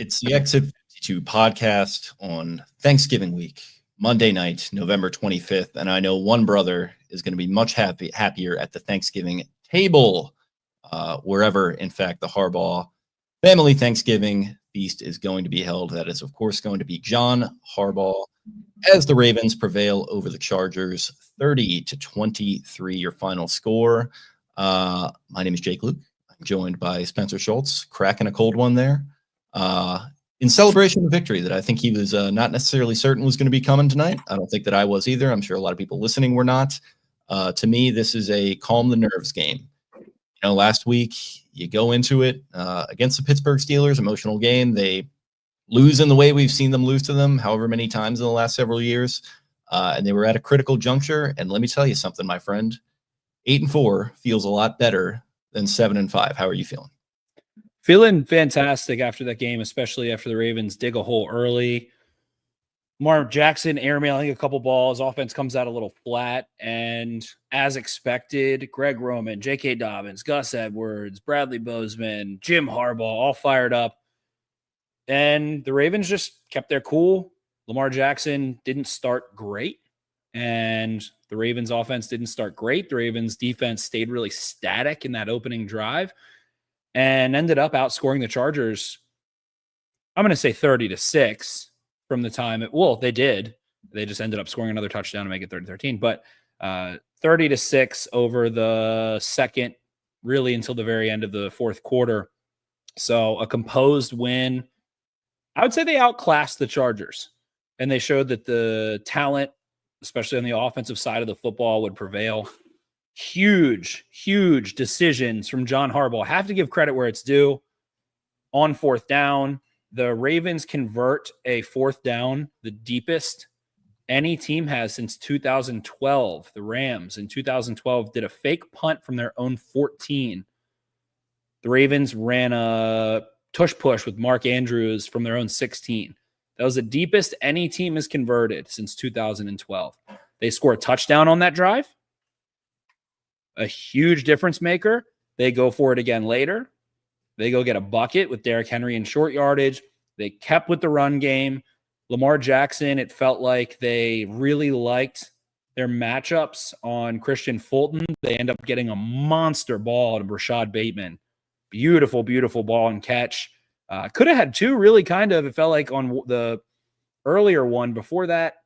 It's the Exit 52 podcast on Thanksgiving week, Monday night, November 25th. And I know one brother is going to be much happier at the Thanksgiving table, wherever, in fact, the Harbaugh family Thanksgiving feast is going to be held. That is, of course, going to be John Harbaugh as the Ravens prevail over the Chargers 30-23, your final score. My name is Jake Louque. I'm joined by Spencer Schultz, cracking a cold one there. In celebration of victory that I think he was not necessarily certain was going to be coming tonight. I don't think that I was either. I'm sure a lot of people listening were not. To me, this is a calm the nerves game. You know, last week you go into it against the Pittsburgh Steelers, emotional game. They lose in the way we've seen them lose to them however many times in the last several years. And they were at a critical juncture. And let me tell you something, my friend, 8-4 feels a lot better than 7-5. How are you feeling? Feeling fantastic after that game, especially after the Ravens dig a hole early. Lamar Jackson airmailing a couple balls. Offense comes out a little flat. And as expected, Greg Roman, J.K. Dobbins, Gus Edwards, Bradley Bozeman, Jim Harbaugh, all fired up. And the Ravens just kept their cool. Lamar Jackson didn't start great. And the Ravens offense didn't start great. The Ravens defense stayed really static in that opening drive and ended up outscoring the Chargers. I'm going to say 30-6 from the time they did. They just ended up scoring another touchdown to make it 30-13, but 30-6 over the second, really until the very end of the fourth quarter. So a composed win. I would say they outclassed the Chargers, and they showed that the talent, especially on the offensive side of the football, would prevail. Huge decisions from John Harbaugh. Have to give credit where it's due. On fourth down, the Ravens convert a fourth down, the deepest any team has since 2012. The Rams in 2012 did a fake punt from their own 14. The Ravens ran a tush push with Mark Andrews from their own 16. That was the deepest any team has converted since 2012. They score a touchdown on that drive. A huge difference maker. They go for it again later. They go get a bucket with Derrick Henry in short yardage. They kept with the run game. Lamar Jackson, it felt like they really liked their matchups on Christian Fulton. They end up getting a monster ball to Rashad Bateman. Beautiful ball and catch. Could have had two really it felt like on the earlier one before that.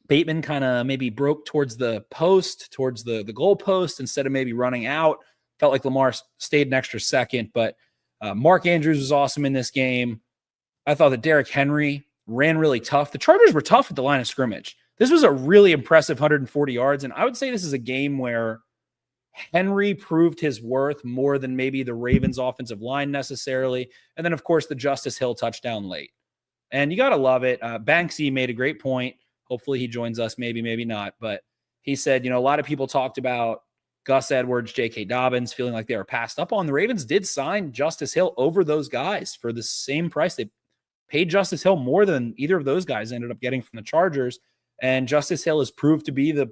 Bateman kind of maybe broke towards the post, towards the goal post instead of maybe running out. Felt like Lamar stayed an extra second, but Mark Andrews was awesome in this game. I thought that Derrick Henry ran really tough. The Chargers were tough at the line of scrimmage. This was a really impressive 140 yards, and I would say this is a game where Henry proved his worth more than maybe the Ravens offensive line necessarily. And then, of course, the Justice Hill touchdown late. And you got to love it. Banksy made a great point. Hopefully he joins us, maybe not. But he said, a lot of people talked about Gus Edwards, J.K. Dobbins, feeling like they were passed up on. The Ravens did sign Justice Hill over those guys for the same price. They paid Justice Hill more than either of those guys ended up getting from the Chargers. And Justice Hill has proved to be the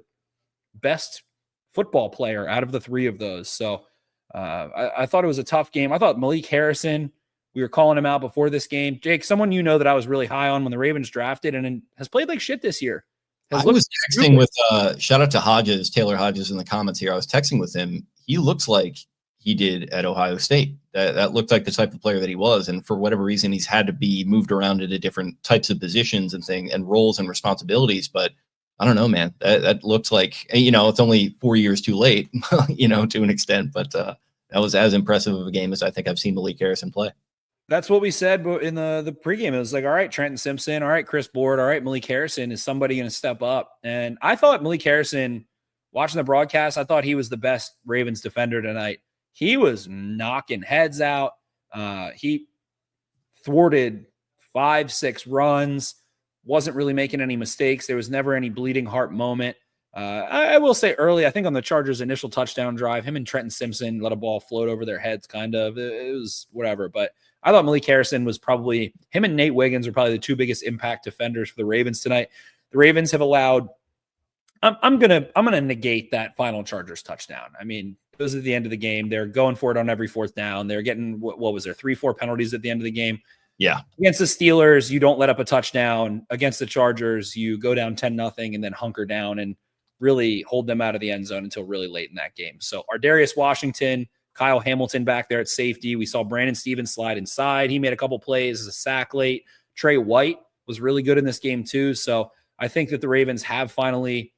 best football player out of the three of those. So I thought it was a tough game. I thought Malik Harrison, we were calling him out before this game. Jake, someone that I was really high on when the Ravens drafted and has played like shit this year. I was texting with, shout out to Hodges, Taylor Hodges in the comments here. I was texting with him. He looks like he did at Ohio State. That looked like the type of player that he was. And for whatever reason, he's had to be moved around into different types of positions and roles and responsibilities. But I don't know, man. That looks like, it's only 4 years too late, to an extent. But that was as impressive of a game as I think I've seen Malik Harrison play. That's what we said in the pregame. It was like, all right, Trenton Simpson, all right, Chris Board, all right, Malik Harrison, is somebody going to step up? And I thought Malik Harrison, watching the broadcast, I thought he was the best Ravens defender tonight. He was knocking heads out. He thwarted 5-6 runs, wasn't really making any mistakes. There was never any bleeding heart moment. I will say early, I think on the Chargers' initial touchdown drive, him and Trenton Simpson let a ball float over their heads, kind of. It was whatever. But I thought Malik Harrison was probably, him and Nate Wiggins are probably the two biggest impact defenders for the Ravens tonight. The Ravens have allowed, I'm gonna negate that final Chargers touchdown. I mean, it was at the end of the game. They're going for it on every fourth down. They're getting, what was there, 3-4 penalties at the end of the game. Yeah. Against the Steelers, you don't let up a touchdown. Against the Chargers, you go down 10-0 and then hunker down and really hold them out of the end zone until really late in that game. So Ardarius Washington, Kyle Hamilton back there at safety. We saw Brandon Stevens slide inside. He made a couple plays as a sack late. Trey White was really good in this game too. So I think that the Ravens have finally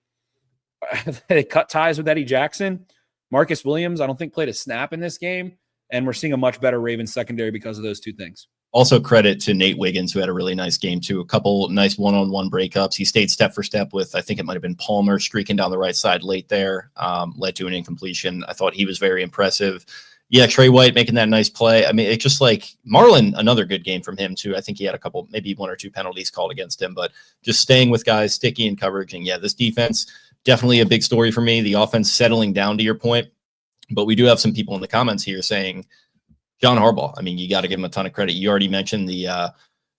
they cut ties with Eddie Jackson. Marcus Williams, I don't think played a snap in this game. And we're seeing a much better Ravens secondary because of those two things. Also credit to Nate Wiggins, who had a really nice game too. A couple nice one-on-one breakups. He stayed step for step with, I think it might have been Palmer streaking down the right side late there, led to an incompletion. I thought he was very impressive. Yeah, Trey White making that nice play. I mean, it's just like Marlon, another good game from him too. I think he had a couple, maybe one or two penalties called against him, but just staying with guys, sticky in coverage. And yeah, this defense, definitely a big story for me. The offense settling down to your point. But we do have some people in the comments here saying, John Harbaugh, I mean, you got to give him a ton of credit. You already mentioned the,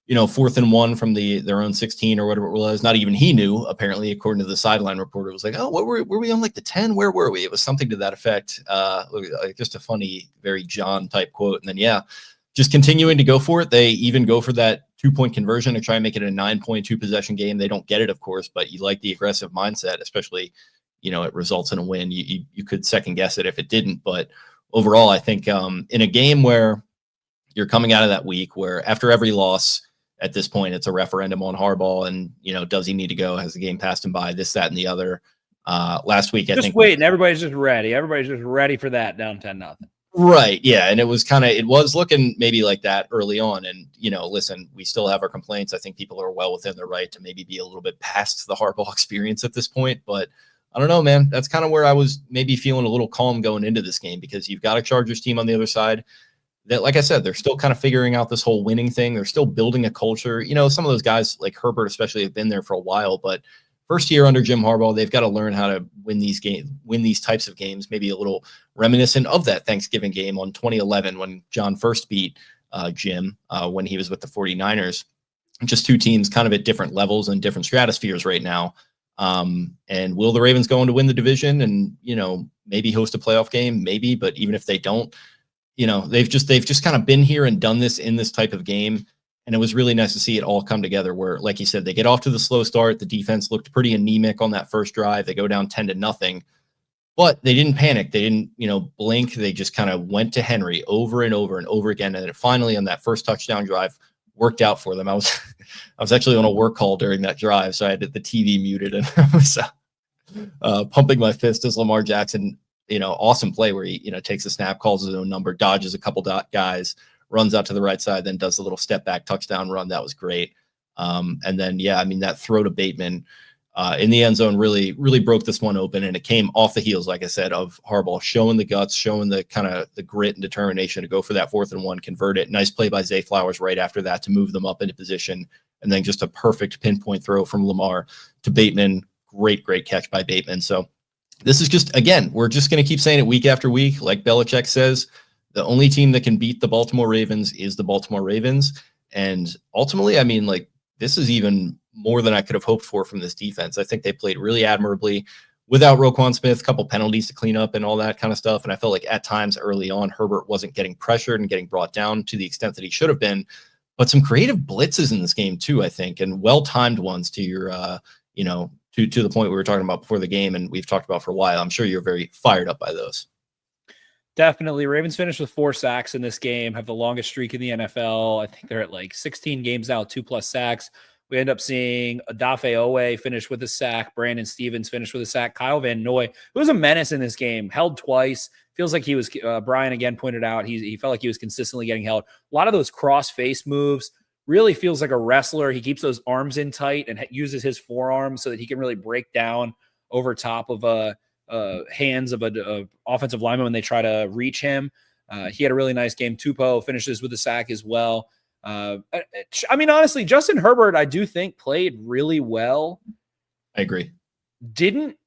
4th and 1 from their own 16 or whatever it was. Not even he knew, apparently, according to the sideline reporter. It was like, oh, what were we on, like the 10? Where were we? It was something to that effect. Just a funny, very John type quote. And then, yeah, just continuing to go for it. They even go for that 2-point conversion to try and make it a 9.2 possession game. They don't get it, of course, but you like the aggressive mindset, especially, it results in a win. You could second guess it if it didn't, but overall, I think in a game where you're coming out of that week where after every loss at this point, it's a referendum on Harbaugh and, does he need to go? Has the game passed him by? This, that, and the other. Last week, I think. Just waiting. Everybody's just ready. Everybody's just ready for that down 10-0. Right. Yeah. And it was looking maybe like that early on. And, listen, we still have our complaints. I think people are well within their right to maybe be a little bit past the Harbaugh experience at this point. But I don't know, man. That's kind of where I was maybe feeling a little calm going into this game because you've got a Chargers team on the other side that, like I said, they're still kind of figuring out this whole winning thing. They're still building a culture. Some of those guys like Herbert especially have been there for a while, but first year under Jim Harbaugh, they've got to learn how to win these types of games, maybe a little reminiscent of that Thanksgiving game on 2011 when John first beat Jim when he was with the 49ers. Just two teams kind of at different levels and different stratospheres right now. And will the Ravens go on to win the division and, maybe host a playoff game? Maybe, but even if they don't, they've just kind of been here and done this in this type of game. And it was really nice to see it all come together where, like you said, they get off to the slow start. The defense looked pretty anemic on that first drive. They go down 10-0, but they didn't panic. They didn't, blink. They just kind of went to Henry over and over and over again. And it finally on that first touchdown drive worked out for them. I was actually on a work call during that drive, so I had the TV muted and I was pumping my fist as Lamar Jackson, awesome play where he, takes a snap, calls his own number, dodges a couple guys, runs out to the right side, then does a little step back touchdown run. That was great. And then, yeah, I mean, that throw to Bateman in the end zone really, really broke this one open. And it came off the heels, like I said, of Harbaugh showing the guts, showing the kind of the grit and determination to go for that 4th and 1, convert it. Nice play by Zay Flowers right after that to move them up into position. And then just a perfect pinpoint throw from Lamar to Bateman. Great catch by Bateman. So this is just, again, we're just going to keep saying it week after week. Like Belichick says, the only team that can beat the Baltimore Ravens is the Baltimore Ravens. And ultimately, I mean, like, this is even more than I could have hoped for from this defense. I think they played really admirably without Roquan Smith, a couple penalties to clean up and all that kind of stuff. And I felt like at times early on, Herbert wasn't getting pressured and getting brought down to the extent that he should have been. But some creative blitzes in this game too, I think, and well-timed ones to your, to the point we were talking about before the game and we've talked about for a while. I'm sure you're very fired up by those. Definitely. Ravens finished with 4 sacks in this game, have the longest streak in the NFL. I think they're at like 16 games now, 2+ sacks. We end up seeing Odafe Owe finish with a sack. Brandon Stevens finished with a sack. Kyle Van Noy, who was a menace in this game, held twice. Feels like he was, Brian again pointed out, he felt like he was consistently getting held. A lot of those cross face moves, really feels like a wrestler. He keeps those arms in tight and uses his forearms so that he can really break down over top of hands of a offensive lineman when they try to reach him. He had a really nice game. Tupou finishes with a sack as well. I mean, honestly, Justin Herbert, I do think played really well. I agree. Didn't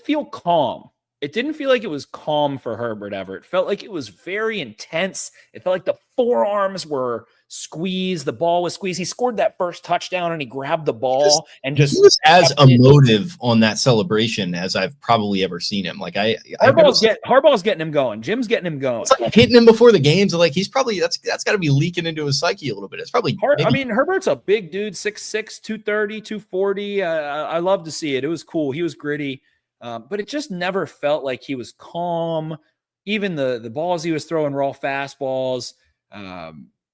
feel calm. It didn't feel like it was calm for Herbert ever. It felt like it was very intense. It felt like the forearms were squeezed. The ball was squeezed. He scored that first touchdown and he grabbed the ball and he just was as kept it. emotive on that celebration as I've probably ever seen him. Like Harbaugh's getting him going. Jim's getting him going. It's like hitting him before the games. Like he's probably that's got to be leaking into his psyche a little bit. It's probably I mean, Herbert's a big dude, 6'6", 230, 240. I love to see it. It was cool. He was gritty, but it just never felt like he was calm. Even the balls he was throwing, raw fastballs,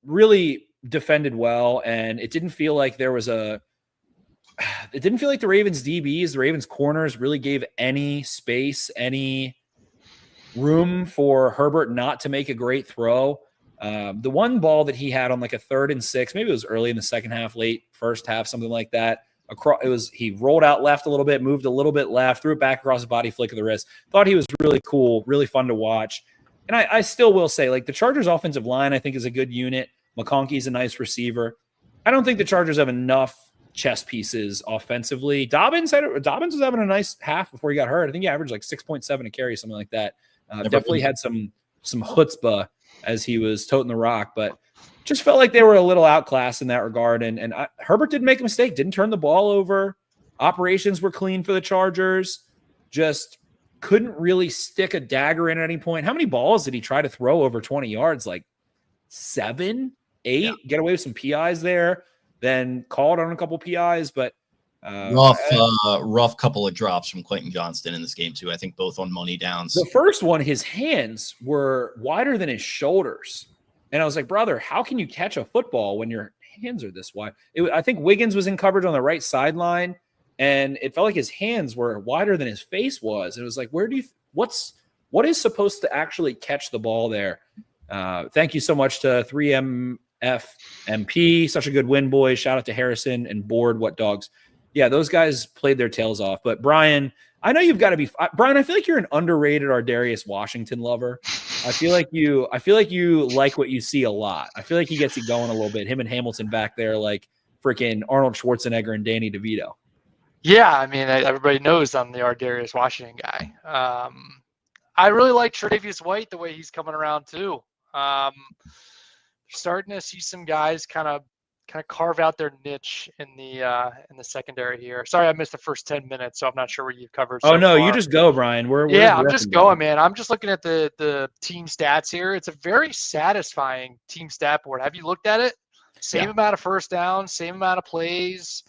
really defended well, and it didn't feel like there was it didn't feel like the Ravens DBs, the Ravens corners really gave any space, any room for Herbert not to make a great throw. The one ball that he had on like a 3rd and 6, maybe it was early in the second half, late first half, something like that. He rolled out left a little bit, moved a little bit left, threw it back across the body, flick of the wrist. Thought he was really cool, really fun to watch. And I still will say, like, the Chargers offensive line, I think, is a good unit. McConkey's a nice receiver. I don't think the Chargers have enough chess pieces offensively. Dobbins was having a nice half before he got hurt. I think he averaged like 6.7 a carry, something like that. Definitely had some chutzpah as he was toting the rock, but just felt like they were a little outclassed in that regard. And Herbert didn't make a mistake, didn't turn the ball over. Operations were clean for the Chargers. Just couldn't really stick a dagger in at any point. How many balls did he try to throw over 20 yards? Like 7, 8? Yeah. Get away with some PIs there, then called on a couple PIs, but rough couple of drops from Clayton Johnston in this game too. I think both on money downs. The first one, his hands were wider than his shoulders. And I was like, brother, how can you catch a football when your hands are this wide? I think Wiggins was in coverage on the right sideline, and it felt like his hands were wider than his face was. And it was like, what is supposed to actually catch the ball there? Thank you so much to 3MFMP. Such a good win, boys. Shout out to Harrison and Board. What dogs? Yeah, those guys played their tails off. But Brian, I know you've got to be Brian. I feel like you're an underrated Ardarius Washington lover. I feel like you like what you see a lot. I feel like he gets you going a little bit. Him and Hamilton back there, like freaking Arnold Schwarzenegger and Danny DeVito. Yeah, I mean, everybody knows I'm the Ardarius Washington guy. I really like Tre'Davious White the way he's coming around too. Starting to see some guys kind of carve out their niche in the secondary here. Sorry, I missed the first 10 minutes, so I'm not sure what you've covered. Oh, no, far. you just go, Brian. I'm just going, man. I'm just looking at the team stats here. It's a very satisfying team stat board. Have you looked at it? Same amount of first downs, same amount of plays.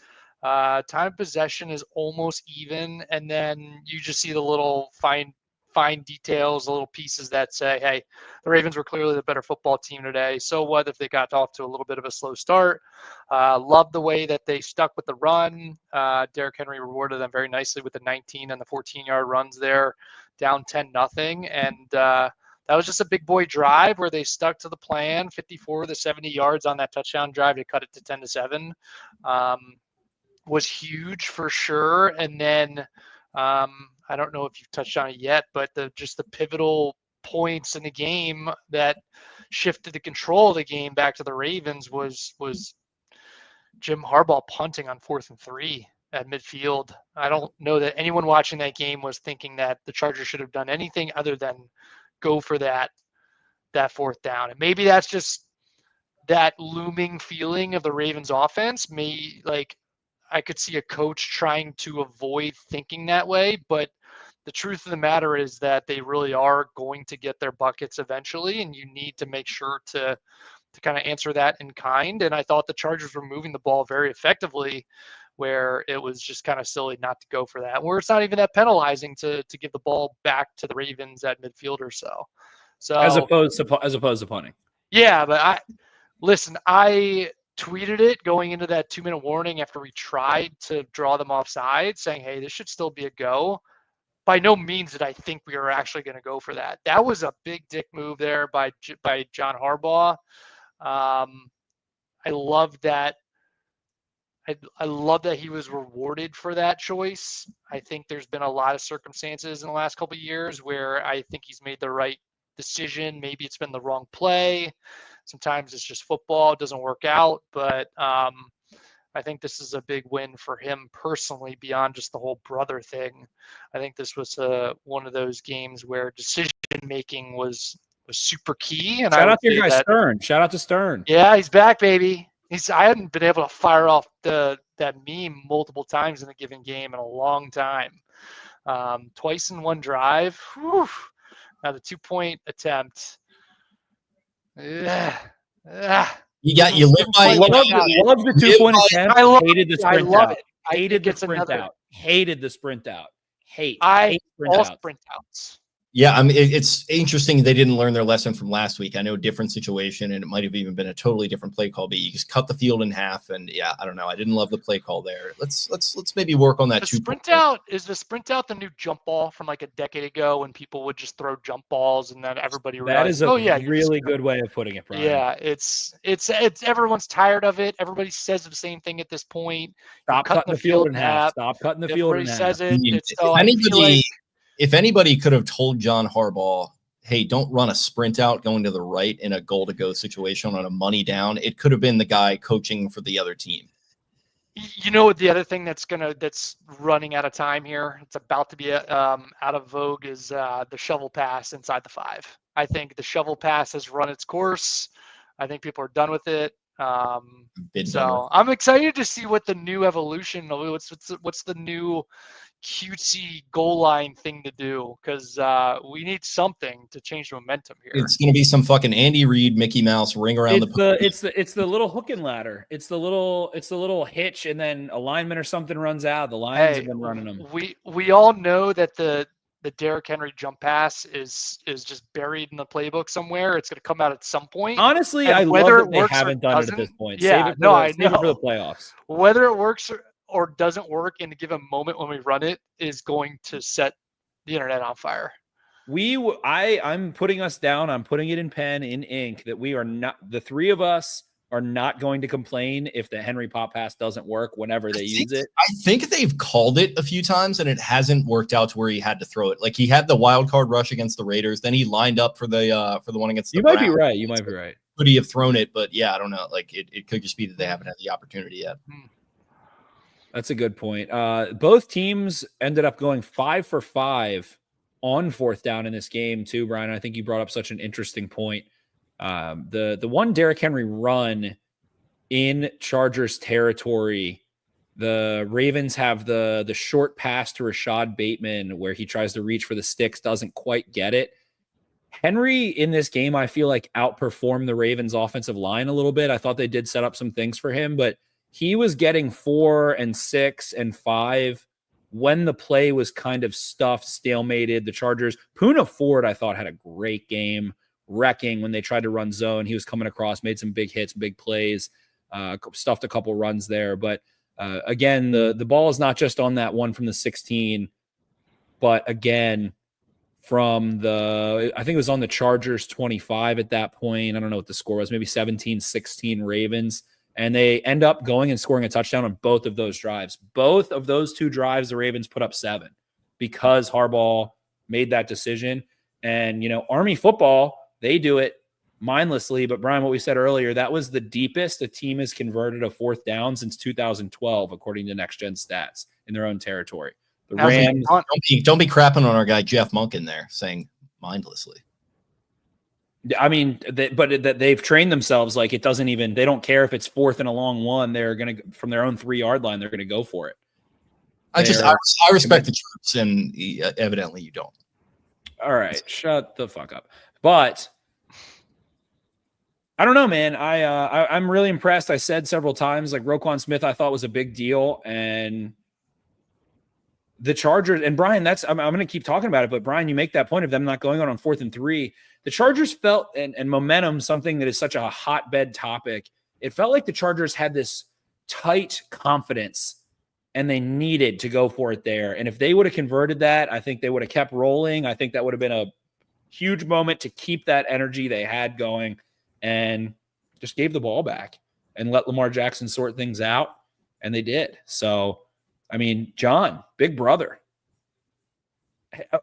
Time of possession is almost even, and then you just see the little fine details, the little pieces that say, hey, the Ravens were clearly the better football team today. So what if they got off to a little bit of a slow start? Love the way that they stuck with the run. Derrick Henry rewarded them very nicely with the 19 and the 14-yard runs there, down 10-0. And that was just a big boy drive where they stuck to the plan, 54 to 70 yards on that touchdown drive to cut it to 10-7. Was huge for sure. And then I don't know if you've touched on it yet, but the pivotal points in the game that shifted the control of the game back to the Ravens was Jim Harbaugh punting on 4th and 3 at midfield. I don't know that anyone watching that game was thinking that the Chargers should have done anything other than go for that 4th down. And maybe that's just that looming feeling of the Ravens offense. I could see a coach trying to avoid thinking that way, but the truth of the matter is that they really are going to get their buckets eventually, and you need to make sure to kind of answer that in kind. And I thought the Chargers were moving the ball very effectively, where it was just kind of silly not to go for that, where it's not even that penalizing to give the ball back to the Ravens at midfield or so. So as opposed to punting. Yeah, but I tweeted it going into that 2-minute warning after we tried to draw them offside, saying, hey, this should still be a go. By no means did I think we were actually going to go for that. That was a big dick move there by John Harbaugh. I love that. I love that he was rewarded for that choice. I think there's been a lot of circumstances in the last couple of years where I think he's made the right decision. Maybe it's been the wrong play. Sometimes it's just football. It doesn't work out. But I think this is a big win for him personally beyond just the whole brother thing. I think this was one of those games where decision-making was was super key. And Shout I out would to your say guy that, Stern. Shout out to Stern. yeah, he's back, baby. I hadn't been able to fire off that meme multiple times in a given game in a long time. Twice in one drive. Whew. Now the 2-point attempt. You live by Love the 2-point attempt. I love Hated the it. sprint I love out. it. I Hated think the it's sprint another. out. Hated the sprint out. Hate sprint all outs. sprint outs. Yeah, I mean, it's interesting they didn't learn their lesson from last week. I know, different situation, and it might have even been a totally different play call, but you just cut the field in half, and yeah, I don't know. I didn't love the play call there. Let's maybe work on that. The sprint out, is the sprint out the new jump ball from like a decade ago when people would just throw jump balls and then everybody realized, that is a really good way of putting it, Brian. Yeah, it's everyone's tired of it. Everybody says the same thing at this point. Stop cutting the field in half. Stop cutting the field in half. Everybody says it. If anybody could have told John Harbaugh, hey, don't run a sprint out going to the right in a goal-to-go situation on a money down, it could have been the guy coaching for the other team. You know what? The other thing that's running out of time here, it's about to be out of vogue, is the shovel pass inside the 5. I think the shovel pass has run its course. I think people are done with it. So I'm excited to see what the new evolution, what's the new cutesy goal line thing to do, because we need something to change the momentum here. It's going to be some fucking Andy Reid, Mickey Mouse ring around it's the little hook and ladder. It's the little hitch, and then a lineman or something runs out. The Lions have been running them. We all know that the Derrick Henry jump pass is just buried in the playbook somewhere. It's going to come out at some point. Honestly, I love that they haven't done it at this point. Yeah, save it for the playoffs. Whether it works or doesn't work in a given moment when we run it is going to set the internet on fire. I'm putting us down. I'm putting it in pen, in ink, that we are not, the three of us are not going to complain if the Henry pop pass doesn't work whenever they use it. I think they've called it a few times and it hasn't worked out to where he had to throw it. Like, he had the wild card rush against the Raiders, then he lined up for the one against the Browns. You might be right. Could he have thrown it? But yeah, I don't know. Like, it could just be that they haven't had the opportunity yet. That's a good point. Both teams ended up going 5 for 5 on 4th down in this game too, Brian. I think you brought up such an interesting point. The one Derrick Henry run in Chargers territory, the Ravens have the short pass to Rashad Bateman where he tries to reach for the sticks, doesn't quite get it. Henry in this game, I feel like, outperformed the Ravens offensive line a little bit. I thought they did set up some things for him, but he was getting 4 and 6 and 5 when the play was kind of stuffed, stalemated. The Chargers, Poona Ford, I thought, had a great game, wrecking when they tried to run zone. He was coming across, made some big hits, big plays, stuffed a couple runs there. But again, the ball is not just on that one from the 16, but again, from I think it was on the Chargers 25 at that point. I don't know what the score was, maybe 17-16 Ravens. And they end up going and scoring a touchdown on both of those drives. Both of those 2 drives, the Ravens put up 7 because Harbaugh made that decision. And, Army football, they do it mindlessly. But, Brian, what we said earlier, that was the deepest a team has converted a 4th down since 2012, according to Next Gen Stats, in their own territory. The Rams. Don't be crapping on our guy Jeff Monk in there saying mindlessly. I mean, they've trained themselves like it doesn't even, they don't care if it's 4th and a long one. They're going to, from their own 3-yard line, they're going to go for it. I respect the troops, and evidently you don't. All right, shut the fuck up. But I don't know, man. I'm really impressed. I said several times, like, Roquan Smith, I thought was a big deal, and the Chargers, and Brian, I'm going to keep talking about it, but Brian, you make that point of them not going on 4th and 3. The Chargers felt, and momentum, something that is such a hotbed topic, it felt like the Chargers had this tight confidence and they needed to go for it there. And if they would have converted that, I think they would have kept rolling. I think that would have been a huge moment to keep that energy they had going, and just gave the ball back and let Lamar Jackson sort things out. And they did. So, I mean, John, big brother.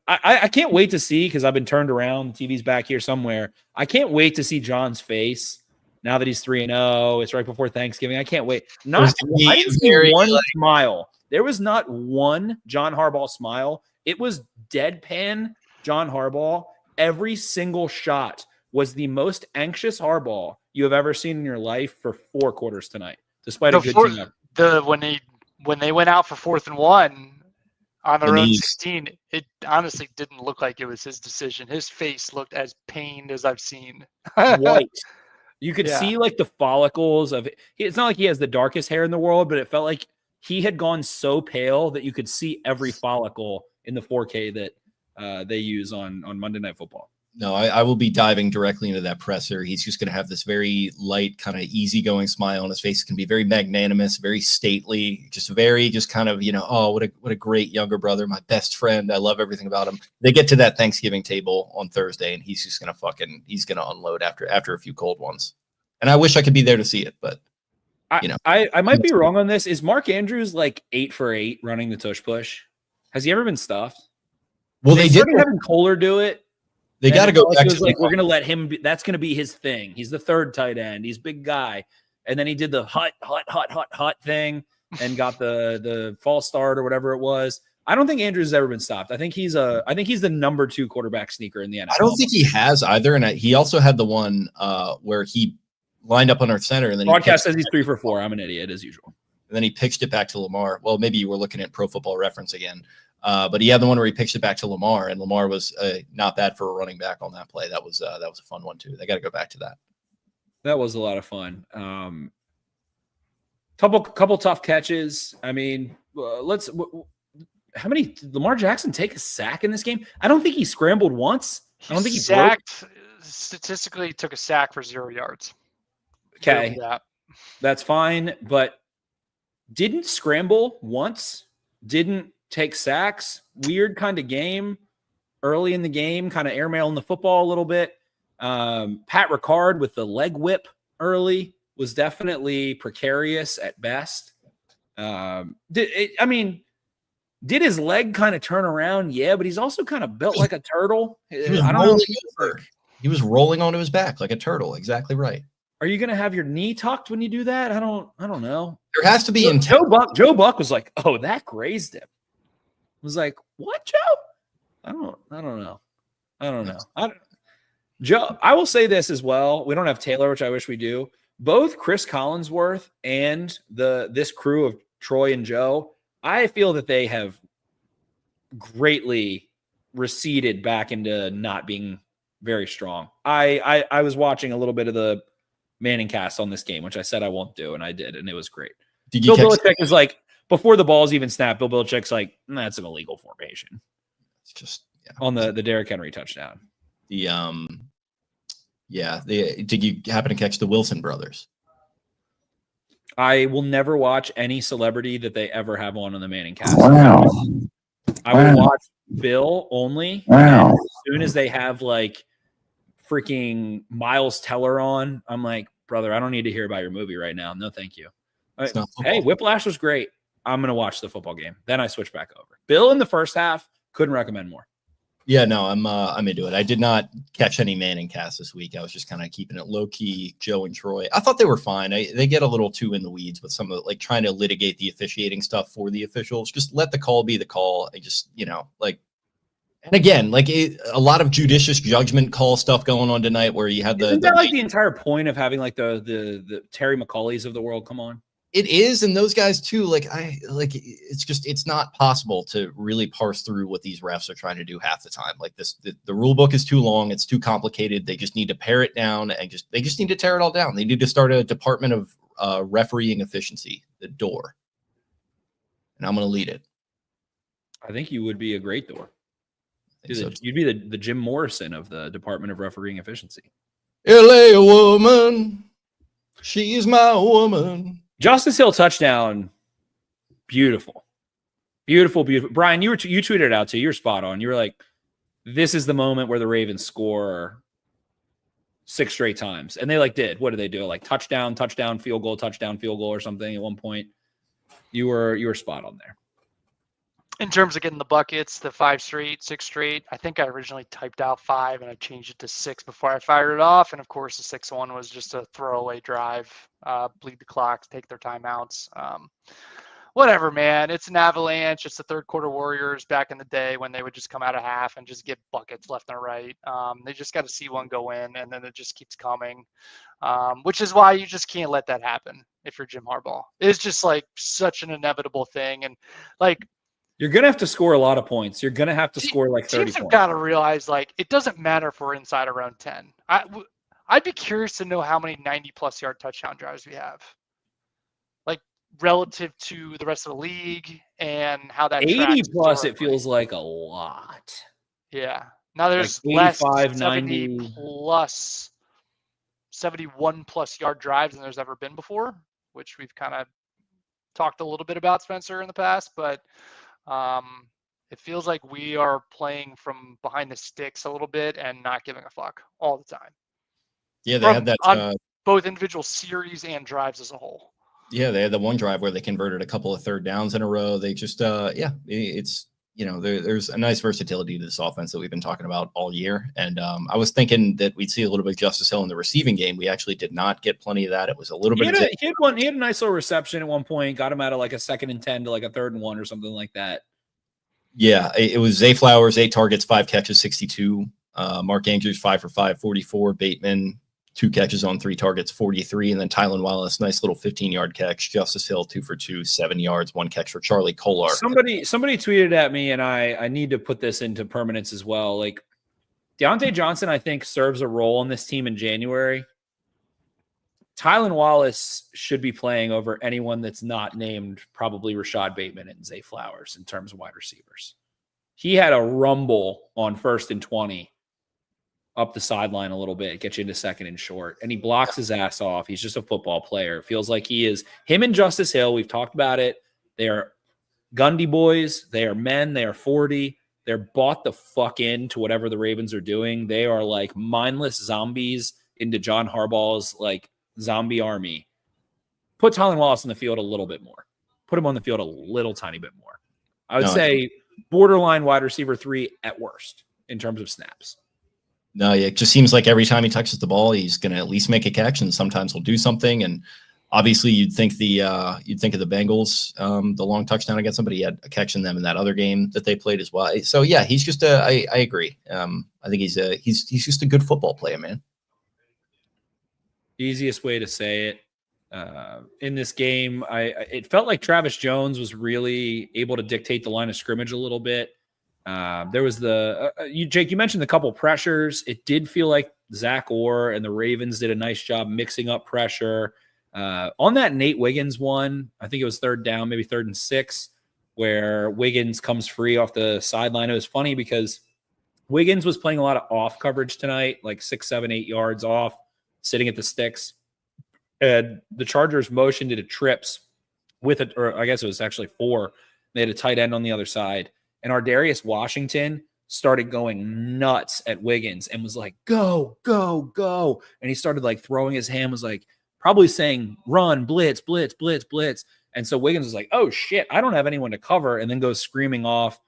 I can't wait to see, because I've been turned around. The TV's back here somewhere. I can't wait to see John's face now that he's 3-0. It's right before Thanksgiving. I can't wait. I didn't see one smile. There was not one John Harbaugh smile. It was deadpan John Harbaugh every single shot was the most anxious Harbaugh you have ever seen in your life for 4 quarters tonight, despite a good team effort. When they went out for 4th and 1 on their own knees. 16, it honestly didn't look like it was his decision. His face looked as pained as I've seen. White. You could Yeah. see like the follicles of it. It's not like he has the darkest hair in the world, but it felt like he had gone so pale that you could see every follicle in the 4K that they use on Monday Night Football. No, I will be diving directly into that presser. He's just going to have this very light, kind of easygoing smile on his face. It can be very magnanimous, very stately, just kind of, oh, what a great younger brother, my best friend. I love everything about him. They get to that Thanksgiving table on Thursday, and he's just going to he's going to unload after a few cold ones. And I wish I could be there to see it, but I might be wrong on this. Is Mark Andrews like 8 for 8 running the tush push? Has he ever been stuffed? Well, they did having Kohler do it. They got to go back to like, we're going to let him that's going to be his thing. He's the third tight end. He's a big guy. And then he did the hut thing and got the false start or whatever it was. I don't think Andrews has ever been stopped. I think he's the number 2 quarterback sneaker in the NFL. I don't think he has either. And he also had the one where he lined up under center. And then broadcast says he's 3 for 4. I'm an idiot as usual. And then he pitched it back to Lamar. Well, maybe you were looking at Pro Football Reference again. But he had the one where he pitched it back to Lamar, and Lamar was not bad for a running back on that play. That was a fun one too. They got to go back to that. That was a lot of fun. Couple tough catches. I mean, how many Lamar Jackson take a sack in this game? I don't think he scrambled once. I don't think he sacked. Statistically, took a sack for 0 yards. Okay, that's fine, but didn't scramble once. Didn't take sacks. Weird kind of game early in the game, kind of airmailing the football a little bit. Pat Ricard with the leg whip early was definitely precarious at best. Did his leg kind of turn around? Yeah, but he's also kind of built like a turtle. I don't know. He was rolling onto his back like a turtle. Exactly right. Are you going to have your knee tucked when you do that? I don't know. There has to be Joe Buck was like, "Oh, that grazed him." I was like, "What, Joe?" I don't know. Joe, I will say this as well. We don't have Taylor, which I wish we do. Both Chris Collinsworth and this crew of Troy and Joe, I feel that they have greatly receded back into not being very strong. I was watching a little bit of the Manning cast on this game, which I said I won't do, and I did, and it was great. Bill Belichick is like, before the balls even snap, Bill Belichick's like, that's an illegal formation. It's just on the Derrick Henry touchdown. Did you happen to catch the Wilson brothers? I will never watch any celebrity that they ever have on the Manning cast. Wow. I will watch Bill only. Wow. As soon as they have like freaking Miles Teller on, I'm like, brother, I don't need to hear about your movie right now. No, thank you. Hey, Whiplash was great. I'm going to watch the football game. Then I switch back over. Bill in the first half, couldn't recommend more. Yeah, no, I'm into it. I did not catch any Manning cast this week. I was just kind of keeping it low key. Joe and Troy, I thought they were fine. They get a little too in the weeds with some of the, like trying to litigate the officiating stuff for the officials. Just let the call be the call. I just, and again, a lot of judicious judgment call stuff going on tonight where you had Isn't that like the entire point of having like the Terry McCauleys of the world? Come on. It is, and those guys too. It's not possible to really parse through what these refs are trying to do half the time. Like this, the rule book is too long. It's too complicated. They just need to pare it down and they just need to tear it all down. They need to start a department of refereeing efficiency, the door. And I'm going to lead it. I think you would be a great door. You'd be the Jim Morrison of the Department of Refereeing Efficiency. LA woman, she's my woman. Justice Hill touchdown. Beautiful. Beautiful, beautiful. Brian, you tweeted it out too. You're spot on. You were like, this is the moment where the Ravens score 6 straight times. And they did. What did they do? Like touchdown, field goal, or something at one point. You were spot on there. In terms of getting the buckets, the 5 straight, 6 straight, I think I originally typed out 5 and I changed it to 6 before I fired it off. And of course, the 6th one was just a throwaway drive, bleed the clock, take their timeouts. whatever, man. It's an Avalanche. It's the third quarter Warriors back in the day when they would just come out of half and just get buckets left and right. They just got to see one go in, and then it just keeps coming, which is why you just can't let that happen if you're Jim Harbaugh. It's just like such an inevitable thing. And like, you're going to have to score a lot of points. You're going to have to score like 30 teams have points. got to realize, like, it doesn't matter if we're inside around 10. I'd be curious to know how many 90-plus yard touchdown drives we have, like, relative to the rest of the league, and how that 80 plus, it feels like a lot. Yeah. Now there's like 85, less 90 plus 71 plus yard drives than there's ever been before, which we've kind of talked a little bit about, Spencer, in the past, but it feels like we are playing from behind the sticks a little bit and not giving a fuck all the time. Yeah, they had that on both individual series and drives as a whole. Yeah, they had the one drive where they converted a couple of third downs in a row. They just, it's, there's a nice versatility to this offense that we've been talking about all year. And I was thinking that we'd see a little bit of Justice Hill in the receiving game. We actually did not get plenty of that. It was a little bit. He had a nice little reception at one point, got him out of like a 2nd and 10 to like a 3rd and 1 or something like that. Yeah, it was Zay Flowers, 8 targets, 5 catches, 62. Mark Andrews, 5 for 5, 44. Bateman, 2 catches on 3 targets, 43. And then Tylan Wallace, nice little 15-yard catch. Justice Hill, 2 for 2, 7 yards, 1 catch for Charlie Kolar. Somebody tweeted at me, and I need to put this into permanence as well. Like, Deontay Johnson, I think, serves a role on this team in January. Tylan Wallace should be playing over anyone that's not named probably Rashad Bateman and Zay Flowers in terms of wide receivers. He had a rumble on 1st and 20 up the sideline a little bit, get you into 2nd and short, and he blocks his ass off. He's just a football player. It feels like he is. Him and Justice Hill, we've talked about it. They are Gundy boys. They are men. They are 40. They're bought the fuck into whatever the Ravens are doing. They are like mindless zombies into John Harbaugh's like zombie army. Put Tylan Wallace on the field a little bit more. Put him on the field a little tiny bit more. I would say borderline wide receiver 3 at worst in terms of snaps. No, it just seems like every time he touches the ball, he's going to at least make a catch, and sometimes he'll do something. And obviously, you'd think of the Bengals, the long touchdown against somebody. He had a catch in them in that other game that they played as well. So yeah, he's just I agree. I think he's just a good football player, man. Easiest way to say it. In this game, it felt like Travis Jones was really able to dictate the line of scrimmage a little bit. There was Jake, you mentioned a couple pressures. It did feel like Zach Orr and the Ravens did a nice job mixing up pressure. On that Nate Wiggins one, I think it was 3rd down, maybe 3rd and 6, where Wiggins comes free off the sideline. It was funny because Wiggins was playing a lot of off coverage tonight, like 6, 7, 8 yards off, sitting at the sticks. And the Chargers motioned to trips with it, or I guess it was actually 4. They had a tight end on the other side. And Ardarius Washington started going nuts at Wiggins and was like, go, go, go. And he started like throwing his hand, was like probably saying, run, blitz, blitz, blitz, blitz. And so Wiggins was like, oh shit, I don't have anyone to cover. And then goes screaming off.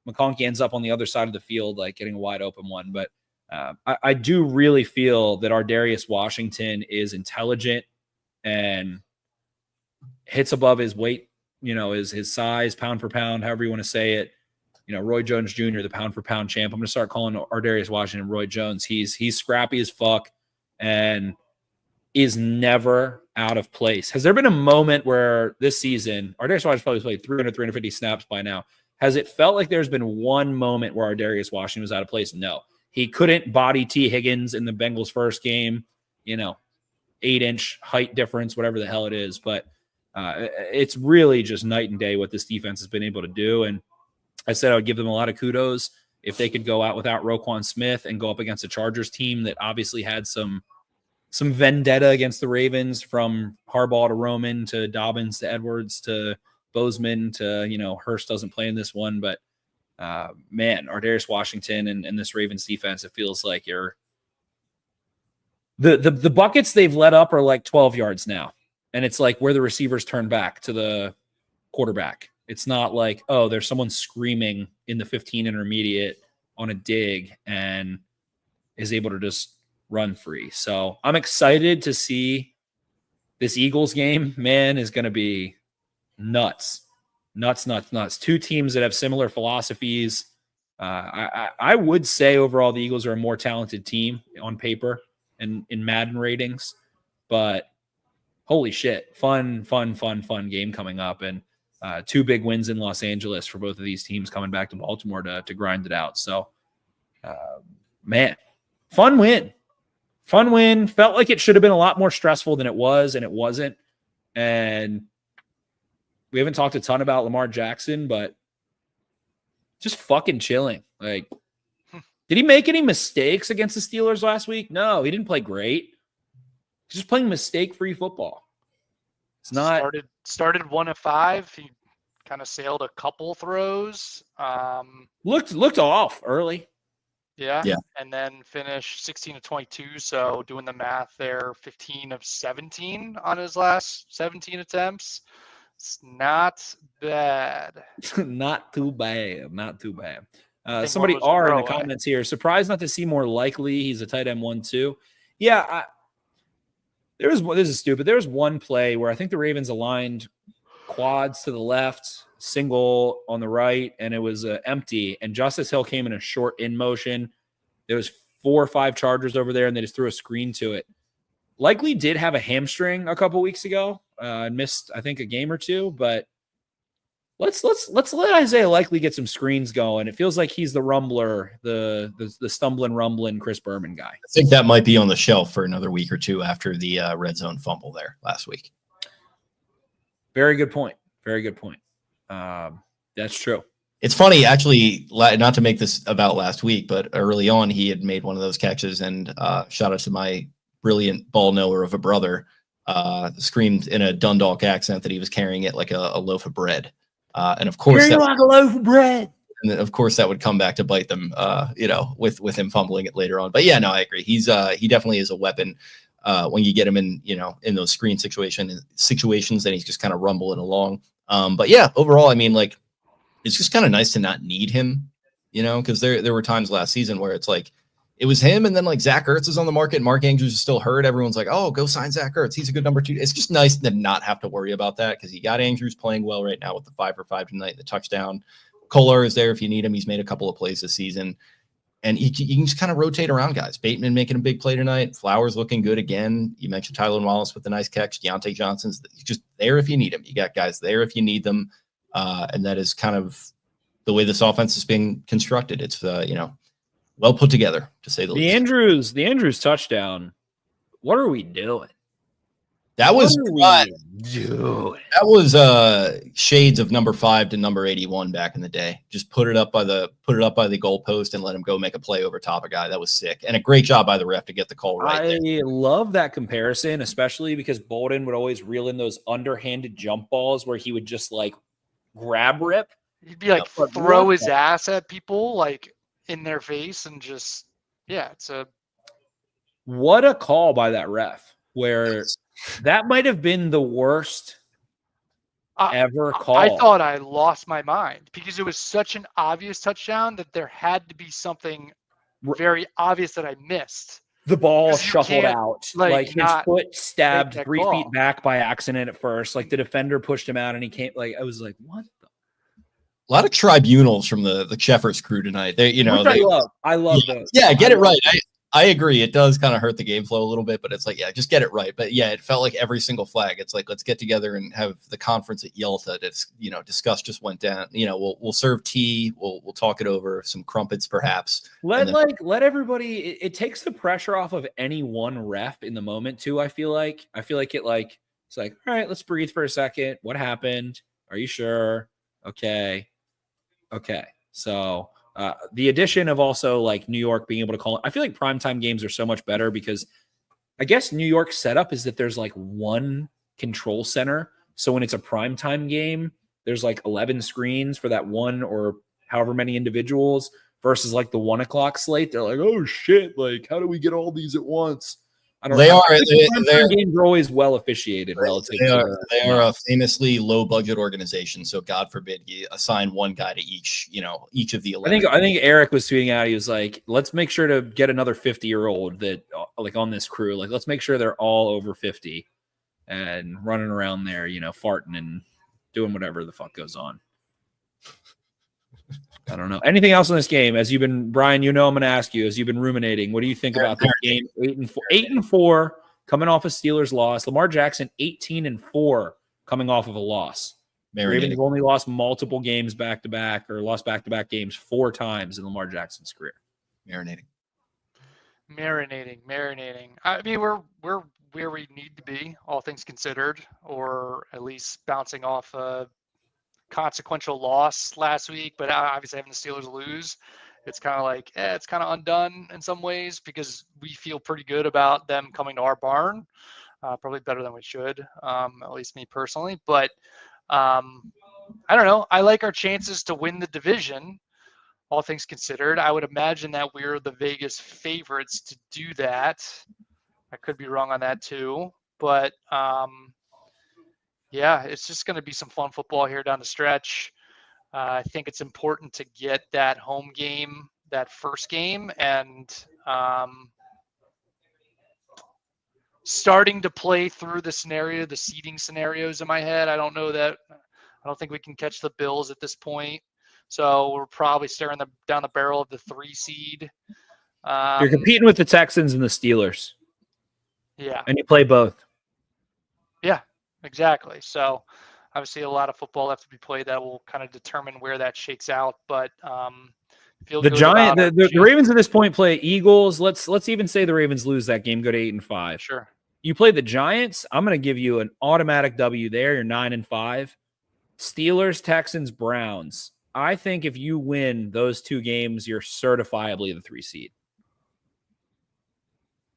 McConkey ends up on the other side of the field, like getting a wide open one. But I do really feel that Ardarius Washington is intelligent and hits above his weight, his size, pound for pound, however you want to say it. Roy Jones Jr., the pound for pound champ. I'm going to start calling Ardarius Washington Roy Jones. He's scrappy as fuck and is never out of place. Has there been a moment where this season, Ardarius Washington probably played 300, 350 snaps by now. Has it felt like there's been one moment where Ardarius Washington was out of place? No. He couldn't body T. Higgins in the Bengals' first game, 8-inch height difference, whatever the hell it is. But it's really just night and day what this defense has been able to do. And I said I would give them a lot of kudos if they could go out without Roquan Smith and go up against a Chargers team that obviously had some vendetta against the Ravens, from Harbaugh to Roman to Dobbins to Edwards to Bozeman to, Hurst doesn't play in this one. But, man, Ardarius Washington and this Ravens defense, it feels like the buckets they've let up are like 12 yards now. And it's like where the receivers turn back to the quarterback. It's not like, oh, there's someone screaming in the 15 intermediate on a dig and is able to just run free. So I'm excited to see this Eagles game. Man, is going to be nuts. Nuts. Two teams that have similar philosophies. I would say overall the Eagles are a more talented team on paper and in Madden ratings, but holy shit, fun game coming up, and two big wins in Los Angeles for both of these teams coming back to Baltimore to grind it out. So, man, fun win. Felt like it should have been a lot more stressful than it was, and it wasn't. And we haven't talked a ton about Lamar Jackson, but just fucking chilling. Like, did he make any mistakes against the Steelers last week? No, he didn't play great. He's just playing mistake-free football. It's not started 1 of 5. He kind of sailed a couple throws. Looked off early. Yeah. And then finished 16 of 22. So doing the math there, 15 of 17 on his last 17 attempts. It's not bad. Not too bad. Somebody R in the comments here. Surprised not to see more likely. He's a tight end 1-2. Yeah. This is stupid. There was one play where I think the Ravens aligned quads to the left, single on the right, and it was empty. And Justice Hill came in a short in motion. There was 4 or 5 Chargers over there, and they just threw a screen to it. Likely did have a hamstring a couple weeks ago. Missed, I think, a game or two. But let's let Isaiah Likely get some screens going. It feels like he's the rumbler, the stumbling, rumbling Chris Berman guy. I think that might be on the shelf for another week or two after the red zone fumble there last week. Very good point. That's true. It's funny, actually, not to make this about last week, but early on he had made one of those catches, and shout out to my brilliant ball knower of a brother, screamed in a Dundalk accent that he was carrying it like a loaf of bread. And of course, like a loaf of bread. And of course, that would come back to bite them, with him fumbling it later on. But yeah, no, I agree. He definitely is a weapon when you get him in those screen situations, and he's just kind of rumbling along. But yeah, overall, I mean, like, it's just kind of nice to not need him, because there were times last season where it's like it was him, and then like Zach Ertz is on the market, Mark Andrews is still hurt. Everyone's like, oh, go sign Zach Ertz. He's a good number 2. It's just nice to not have to worry about that because you got Andrews playing well right now with the 5 for 5 tonight, the touchdown. Kohler is there if you need him. He's made a couple of plays this season. And you can just kind of rotate around guys. Bateman making a big play tonight. Flowers looking good again. You mentioned Tyler Wallace with a nice catch. Deontay Johnson's just there if you need him. You got guys there if you need them. And that is kind of the way this offense is being constructed. It's, well put together, to say the least. The Andrews touchdown. What are we doing? That was shades of number 5 to number 81 back in the day. Just put it up by the goalpost and let him go make a play over top of a guy. That was sick. And a great job by the ref to get the call right. I love that comparison, especially because Bolden would always reel in those underhanded jump balls where he would just like grab rip. He'd be like throw his ass at people like in their face and just what a call by that ref where that might have been the worst ever call. I thought I lost my mind because it was such an obvious touchdown that there had to be something very obvious that I missed. The ball shuffled out. Like his foot stabbed 3 feet back by accident at first. Like the defender pushed him out and he came. Like I was like, what the? A lot of tribunals from the Sheffers crew tonight. I love those. Yeah, get it right. I agree. It does kind of hurt the game flow a little bit, but it's like, yeah, just get it right. But yeah, it felt like every single flag. It's like, let's get together and have the conference at Yalta. That's, discuss just went down. We'll serve tea. We'll talk it over, some crumpets perhaps. Let everybody. It takes the pressure off of any one ref in the moment too. I feel like it's like, all right, let's breathe for a second. What happened? Are you sure? Okay. So the addition of also like New York being able to call it, I feel like primetime games are so much better because I guess New York's setup is that there's like one control center. So when it's a primetime game, there's like 11 screens for that one or however many individuals versus like the 1 o'clock slate. They're like, oh shit, like how do we get all these at once? I don't know. Their games are always well officiated relative. They are a famously low budget organization. So God forbid you assign one guy to each of the 11. I think Eric was tweeting out. He was like, let's make sure to get another 50-year-old that like on this crew. Like, let's make sure they're all over 50 and running around there, farting and doing whatever the fuck goes on. I don't know. Anything else in this game? Brian, I'm going to ask you, as you've been ruminating, what do you think about this game? 8-4 coming off a Steelers loss. Lamar Jackson, 18-4 coming off of a loss. Ravens have only lost multiple games back-to-back, or lost back-to-back games 4 times in Lamar Jackson's career. Marinating. I mean, we're where we need to be, all things considered, or at least bouncing off a consequential loss last week. But obviously having the Steelers lose, it's kind of like, it's kind of undone in some ways, because we feel pretty good about them coming to our barn, probably better than we should, at least me personally. But I don't know. I like our chances to win the division, all things considered. I would imagine that we're the Vegas favorites to do that. I could be wrong on that too. But yeah, it's just going to be some fun football here down the stretch. I think it's important to get that home game, that first game, and starting to play through the seeding scenarios in my head. I don't think we can catch the Bills at this point. So we're probably staring down the barrel of the 3 seed. You're competing with the Texans and the Steelers. Yeah. And you play both. Yeah, exactly. So obviously a lot of football left to be played that will kind of determine where that shakes out. But the Ravens at this point play Eagles. Let's even say the Ravens lose that game, go to 8-5. Sure. You play the Giants. I'm going to give you an automatic W there. You're 9-5. Steelers, Texans, Browns. I think if you win those 2 games, you're certifiably the 3 seed.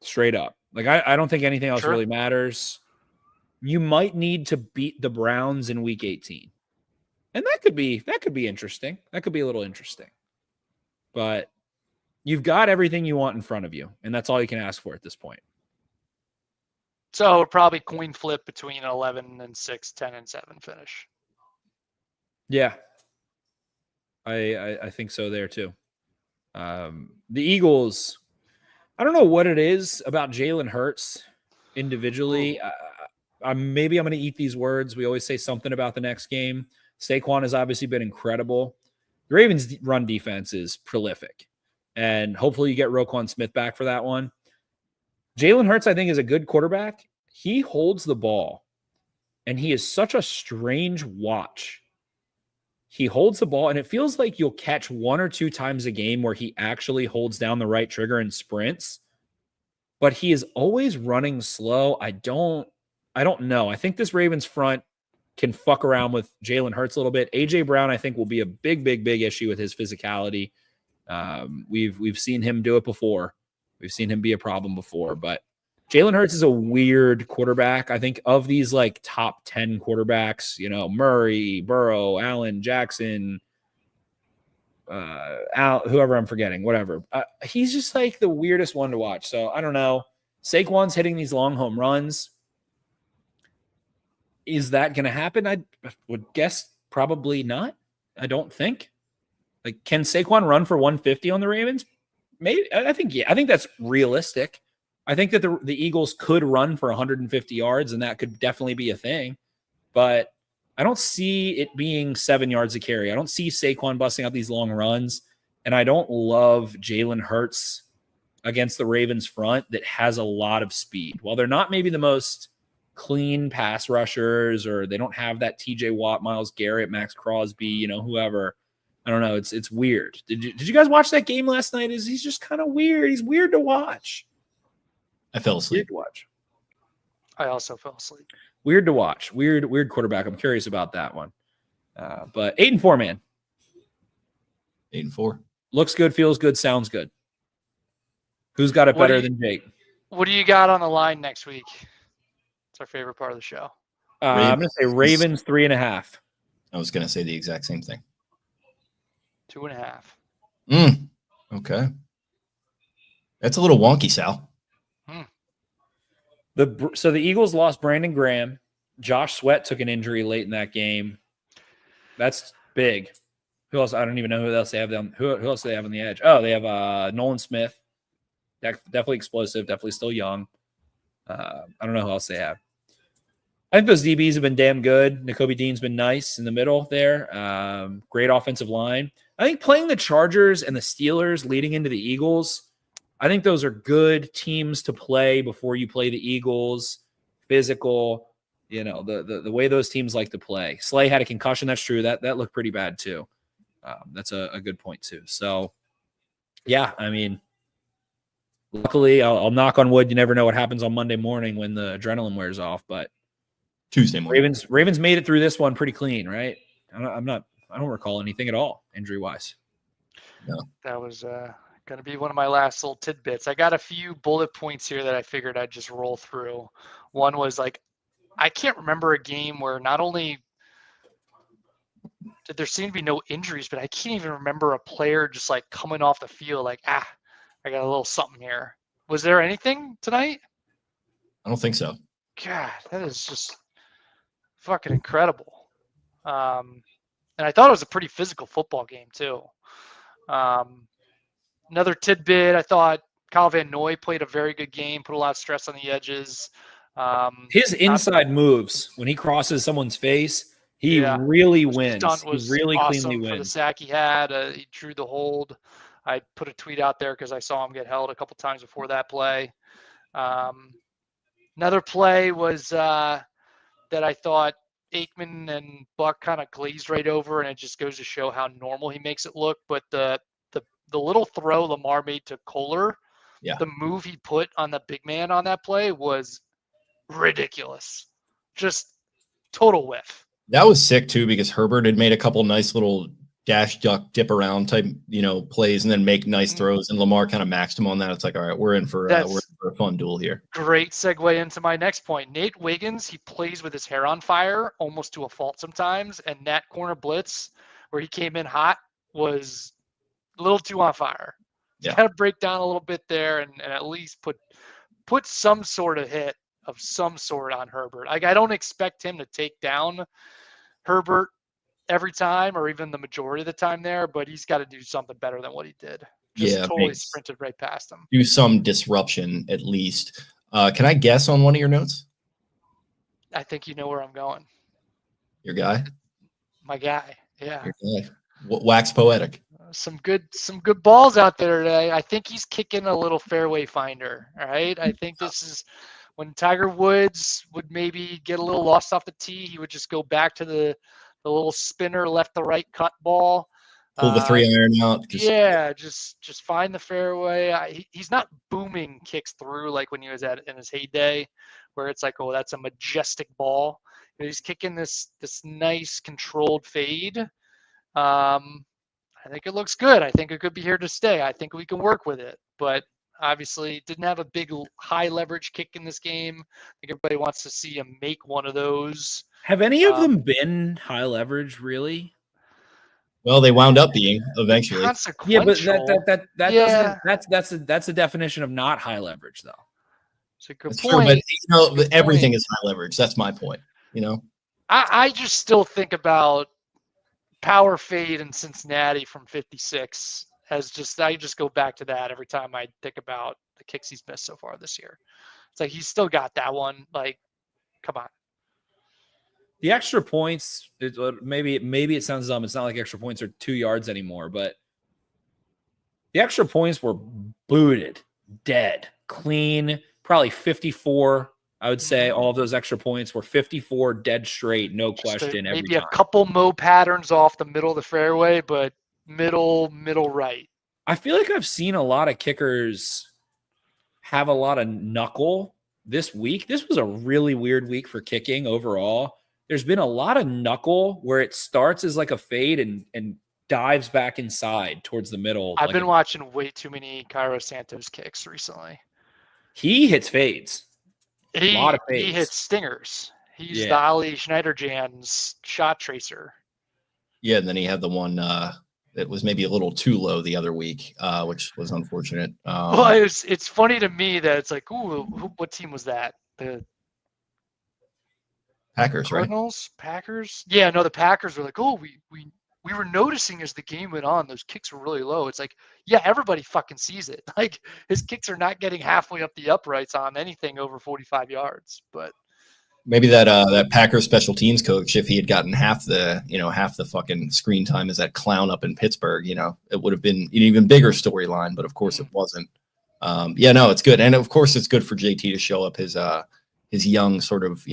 Straight up. Like, I don't think anything else really matters. You might need to beat the Browns in week 18. And that could be interesting. That could be a little interesting. But you've got everything you want in front of you, and that's all you can ask for at this point. So probably coin flip between 11-6, 10-7 finish. Yeah. I think so there too. The Eagles, I don't know what it is about Jalen Hurts individually. Maybe I'm going to eat these words. We always say something about the next game. Saquon has obviously been incredible. The Ravens' run defense is prolific, and hopefully you get Roquan Smith back for that one. Jalen Hurts, I think, is a good quarterback. He holds the ball, and he is such a strange watch. He holds the ball, and it feels like you'll catch 1 or 2 times a game where he actually holds down the right trigger and sprints, but he is always running slow. I don't know. I think this Ravens front can fuck around with Jalen Hurts a little bit. A.J. Brown, I think, will be a big issue with his physicality. We've seen him do it before. We've seen him be a problem before, but Jalen Hurts is a weird quarterback. I think of these like top 10 quarterbacks, Murray, Burrow, Allen, Jackson, whoever I'm forgetting, whatever. He's just like the weirdest one to watch. So I don't know. Saquon's hitting these long home runs. Is that going to happen? I would guess probably not. I don't think. Like, can Saquon run for 150 on the Ravens? Maybe. I think that's realistic. I think that the Eagles could run for 150 yards, and that could definitely be a thing. But I don't see it being 7 yards a carry. I don't see Saquon busting out these long runs, and I don't love Jalen Hurts against the Ravens front that has a lot of speed. While they're not maybe the most clean pass rushers, or they don't have that TJ Watt, Myles Garrett, Max Crosby, whoever. I don't know. It's weird. Did you guys watch that game last night? He's just kind of weird. He's weird to watch. I fell asleep. Weird to watch. I also fell asleep. Weird to watch. Weird quarterback. I'm curious about that one. But 8-4, man. 8-4. Looks good, feels good, sounds good. Who's got it better than Jake? What do you got on the line next week? It's our favorite part of the show. I'm going to say Ravens 3.5. I was going to say the exact same thing. 2.5. Okay. That's a little wonky, Sal. So the Eagles lost Brandon Graham. Josh Sweat took an injury late in that game. That's big. Who else? I don't even know who else they have down. Who else do they have on the edge? Oh, they have Nolan Smith. Definitely explosive. Definitely still young. I don't know who else they have. I think those DBs have been damn good. Nakobe Dean's been nice in the middle there. Great offensive line. I think playing the Chargers and the Steelers leading into the Eagles, I think those are good teams to play before you play the Eagles. Physical, the way those teams like to play. Slay had a concussion. That's true. That looked pretty bad too. That's a good point too. So, yeah, I mean, luckily, I'll knock on wood. You never know what happens on Monday morning when the adrenaline wears off, but Tuesday morning. Ravens made it through this one pretty clean, right? I don't recall anything at all injury wise. No. That was going to be one of my last little tidbits. I got a few bullet points here that I figured I'd just roll through. One was like, I can't remember a game where not only did there seem to be no injuries, but I can't even remember a player just like coming off the field like, I got a little something here. Was there anything tonight? I don't think so. God, that is just fucking incredible. And I thought it was a pretty physical football game too. Another tidbit, I thought Kyle Van Noy played a very good game, put a lot of stress on the edges. His inside moves, when he crosses someone's face, he really wins. Stunt was he really awesome cleanly for the wins. sack he had. He drew the hold. I put a tweet out there because I saw him get held a couple times before that play. Another play was that I thought Aikman and Buck kind of glazed right over, and it just goes to show how normal he makes it look. But the little throw Lamar made to Kohler, the move he put on the big man on that play was ridiculous. Just total whiff. That was sick too, because Herbert had made a couple nice little dash, duck, dip around type, plays, and then make nice throws. And Lamar kind of maxed him on that. It's like, all right, we're in for a fun duel here. Great segue into my next point. Nate Wiggins, he plays with his hair on fire, almost to a fault sometimes. And that corner blitz where he came in hot was a little too on fire. Yeah. Got to break down a little bit there and at least put some sort of hit of some sort on Herbert. Like, I don't expect him to take down Herbert every time or even the majority of the time there, but he's got to do something better than what he did. Just totally sprinted right past him. Do some disruption at least. Can I guess on one of your notes? I think you know where I'm going. Your guy? My guy. Yeah. Your guy. Wax poetic. Some good balls out there today. I think he's kicking a little fairway finder. All right. I think this is when Tiger Woods would maybe get a little lost off the tee. He would just go back to the little spinner, left to right cut ball. Pull the 3-iron out. Just find the fairway. He's not booming kicks through like when he was in his heyday, where it's like, oh, that's a majestic ball. He's kicking this nice controlled fade. I think it looks good. I think it could be here to stay. I think we can work with it, but obviously didn't have a big high leverage kick in this game. I think everybody wants to see him make one of those. Have any of them been high leverage, really? Well, they wound up being eventually. Yeah, but that's the definition of not high leverage, though. It's a good That's point. true, but everything is high leverage. That's my point. I just still think about power fade in Cincinnati from 56 as I just go back to that every time I think about the kicks he's missed so far this year. It's like he's still got that one. Like, come on. The extra points, maybe it sounds dumb. It's not like extra points are 2 yards anymore, but the extra points were booted, dead, clean, probably 54. I would say all of those extra points were 54 dead straight, no question. Maybe a couple Mo patterns off the middle of the fairway, but middle right. I feel like I've seen a lot of kickers have a lot of knuckle this week. This was a really weird week for kicking overall. There's been a lot of knuckle where it starts as like a fade and dives back inside towards the middle. I've been watching way too many Cairo Santos kicks recently. He hits fades. A lot of fades. He hits stingers. He's the Ali Schneiderjan's shot tracer. Yeah, and then he had the one that was maybe a little too low the other week, which was unfortunate. Well, it's funny to me that it's like, ooh, what team was that? The Packers, Cardinals, right? Packers. Yeah, no, the Packers were like, oh, we were noticing as the game went on, those kicks were really low. It's like, yeah, everybody fucking sees it. Like, his kicks are not getting halfway up the uprights on anything over 45 yards. But Maybe that Packers special teams coach, if he had gotten half the fucking screen time as that clown up in Pittsburgh, it would have been an even bigger storyline. But of course, it wasn't. No, it's good, and of course, it's good for JT to show up his young sort of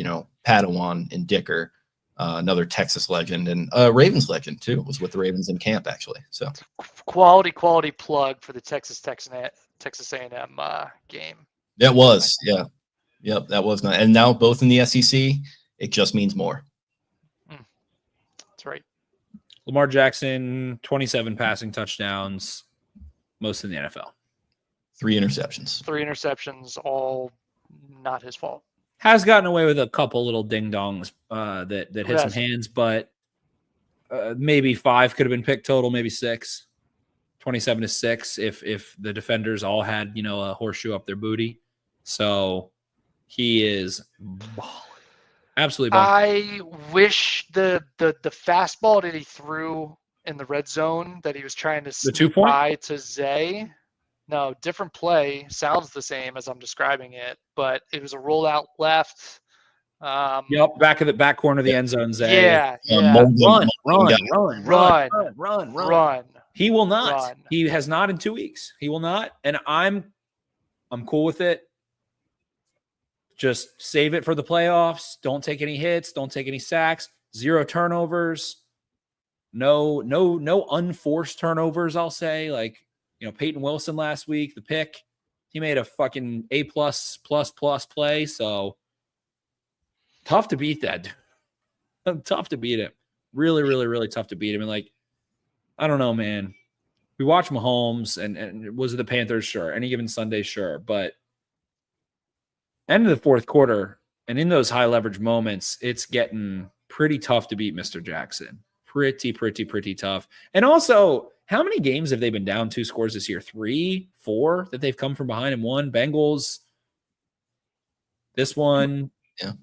Padawan in Dicker, another Texas legend and Ravens legend too. Was with the Ravens in camp actually. So quality plug for the Texas A&M game. That was, yeah. Yep, that was not. And now both in the SEC, it just means more. That's right. Lamar Jackson, 27 passing touchdowns, most in the NFL. 3 interceptions. 3 interceptions, all not his fault. Has gotten away with a couple little ding-dongs that hit some hands, but maybe 5 could have been picked total, maybe 6. 27 to 6 if the defenders all had, a horseshoe up their booty. So he is balling. Absolutely balling. I wish the fastball that he threw in the red zone that he was trying to sneak by to Zay. No, different play. Sounds the same as I'm describing it, but it was a rollout left. Yep, back corner of the end zone, Zay. Yeah. Run. He will not. He has not in 2 weeks. He will not, and I'm cool with it. Just save it for the playoffs. Don't take any hits. Don't take any sacks. 0 turnovers. No unforced turnovers, I'll say. Like, Peyton Wilson last week, the pick, he made a fucking A++ play. So tough to beat that. Tough to beat him. Really, really, really tough to beat him. And I don't know, man. We watch Mahomes and was it the Panthers? Sure. Any given Sunday, sure. But end of the fourth quarter, and in those high leverage moments, it's getting pretty tough to beat Mr. Jackson. Pretty tough. And also, how many games have they been down 2 scores this year? 3, 4 that they've come from behind and won? Bengals. This one. Yeah.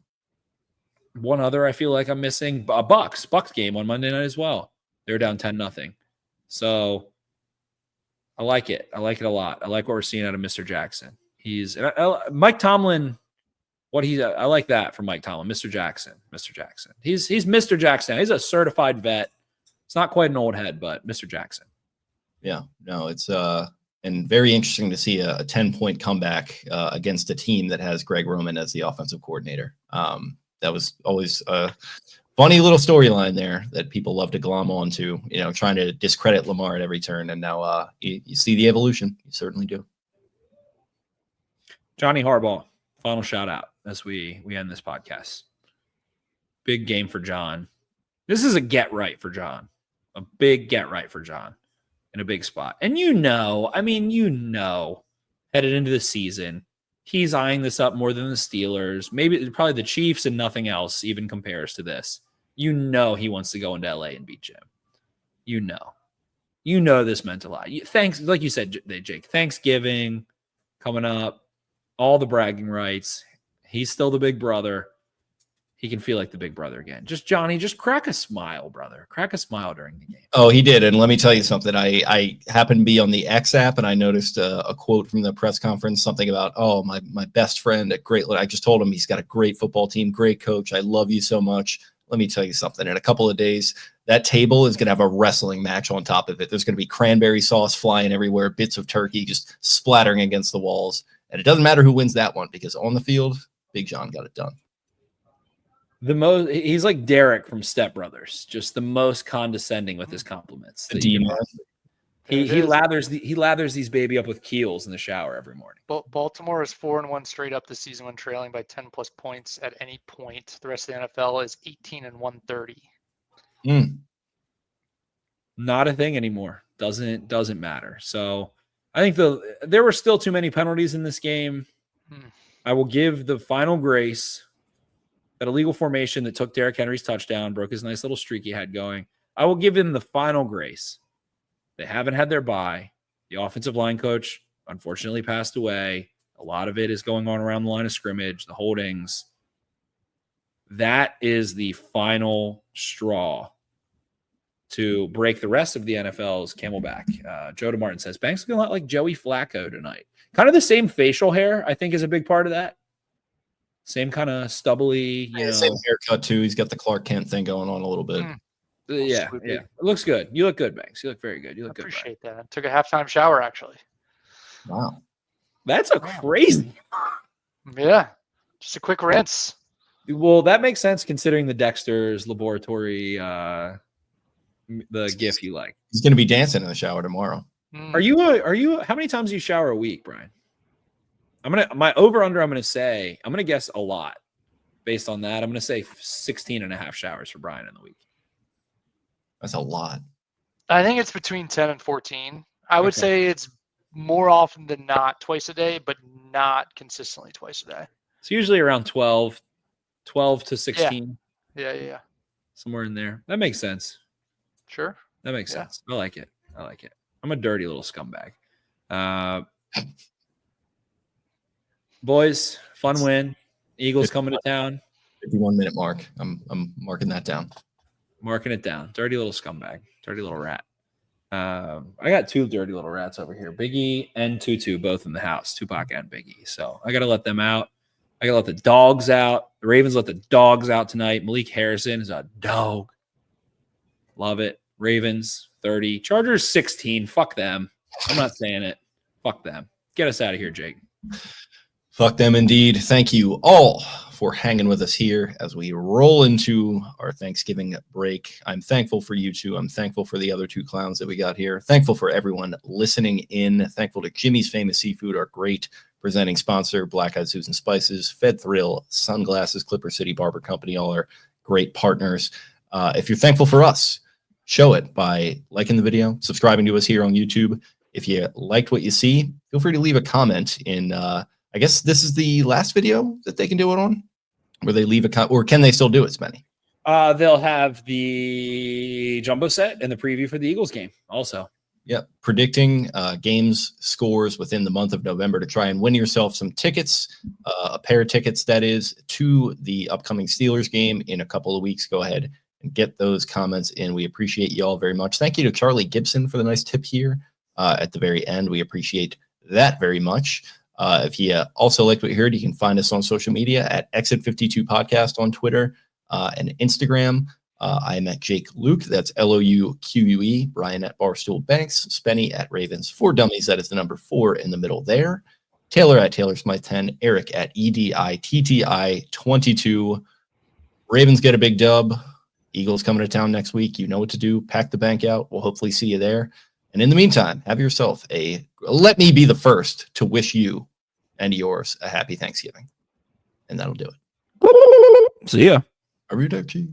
One other I feel like I'm missing. A Bucks game on Monday night as well. They were down 10-0. So I like it. I like it a lot. I like what we're seeing out of Mr. Jackson. Mike Tomlin. I like that from Mike Tomlin. Mr. Jackson. He's Mr. Jackson. He's a certified vet. It's not quite an old head, but Mr. Jackson. Yeah, no, it's and very interesting to see a 10-point comeback against a team that has Greg Roman as the offensive coordinator. That was always a funny little storyline there that people love to glom onto, trying to discredit Lamar at every turn. And now you see the evolution. You certainly do. Johnny Harbaugh, final shout out as we end this podcast. Big game for John. This is a get right for John. A big get right for John in a big spot. And headed into the season, he's eyeing this up more than the Steelers. Maybe probably the Chiefs and nothing else even compares to this. He wants to go into LA and beat Jim. This meant a lot. Thanks, like you said, Jake, Thanksgiving coming up, all the bragging rights. He's still the big brother. He can feel like the big brother again. Just crack a smile, brother. Crack a smile during the game. Oh, he did. And let me tell you something. I happened to be on the X app and I noticed a quote from the press conference, something about, my best friend at I just told him he's got a great football team, great coach. I love you so much. Let me tell you something. In a couple of days, that table is going to have a wrestling match on top of it. There's going to be cranberry sauce flying everywhere, bits of turkey just splattering against the walls. And it doesn't matter who wins that one because on the field, Big John got it done. He's like Derek from Step Brothers, just the most condescending with his compliments. The demon. He lathers these baby up with Keels in the shower every morning. Baltimore is 4-1 straight up this season when trailing by 10+ points at any point. The rest of the NFL is 18-130. Not a thing anymore. Doesn't matter. So I think there were still too many penalties in this game. I will give the final grace. That illegal formation that took Derrick Henry's touchdown, broke his nice little streak he had going. I will give him the final grace. They haven't had their bye. The offensive line coach unfortunately passed away. A lot of it is going on around the line of scrimmage, the holdings. That is the final straw to break the rest of the NFL's camelback. Joe DeMartin says, Banks looking a lot like Joey Flacco tonight. Kind of the same facial hair, I think, is a big part of that. Same kind of stubbly, Same haircut too. He's got the Clark Kent thing going on a little bit. Yeah. It looks good. You look good, Banks. You look very good. You look good. I appreciate that. Took a halftime shower, actually. Wow. That's a crazy. Yeah. Just a quick rinse. Well, that makes sense considering the Dexter's laboratory, the GIF you like. He's going to be dancing in the shower tomorrow. Are you, how many times do you shower a week, Brian? My over under, I'm going to guess a lot based on that. I'm going to say 16 and a half showers for Brian in the week. That's a lot. I think it's between 10 and 14. I would say it's more often than not twice a day, but not consistently twice a day. It's usually around 12 to 16. Yeah. Somewhere in there. That makes sense. Sure. That makes sense. I like it. I'm a dirty little scumbag. Boys, fun win. Eagles coming to town. 51-minute mark. I'm marking that down. Marking it down. Dirty little scumbag. Dirty little rat. I got two dirty little rats over here. Biggie and Tutu, both in the house. Tupac and Biggie. So I got to let them out. I got to let the dogs out. The Ravens let the dogs out tonight. Malik Harrison is a dog. Love it. Ravens 30. Chargers 16. Fuck them. I'm not saying it. Fuck them. Get us out of here, Jake. Fuck them indeed. Thank you all for hanging with us here as we roll into our Thanksgiving break. I'm thankful for you two. I'm thankful for the other two clowns that we got here. Thankful for everyone listening in. Thankful to Jimmy's Famous Seafood, our great presenting sponsor, Black Eyed Susan Spices, Fed Thrill, Sunglasses, Clipper City Barber Company, all our great partners. If you're thankful for us, show it by liking the video, subscribing to us here on YouTube. If you liked what you see, feel free to leave a comment in, I guess this is the last video that they can do it on, where they leave a comment, or can they still do it, Spenny? They'll have the jumbo set and the preview for the Eagles game also. Yep. Predicting games scores within the month of November to try and win yourself some tickets, a pair of tickets, that is, to the upcoming Steelers game in a couple of weeks. Go ahead and get those comments in. We appreciate you all very much. Thank you to Charlie Gibson for the nice tip here at the very end. We appreciate that very much. If you also liked what you heard, you can find us on social media at Exit 52 Podcast on Twitter and Instagram. I'm at Jake Louque. That's Louque. Brian at Barstool Banks. Spenny at Ravens 4 Dummies. That is the number 4 in the middle there. Taylor at Taylor Smythe 10. Eric at EDITTI 22. Ravens get a big dub. Eagles coming to town next week. You know what to do. Pack the bank out. We'll hopefully see you there. And in the meantime, have yourself let me be the first to wish you and yours a happy Thanksgiving. And that'll do it. See ya. Arrivederci.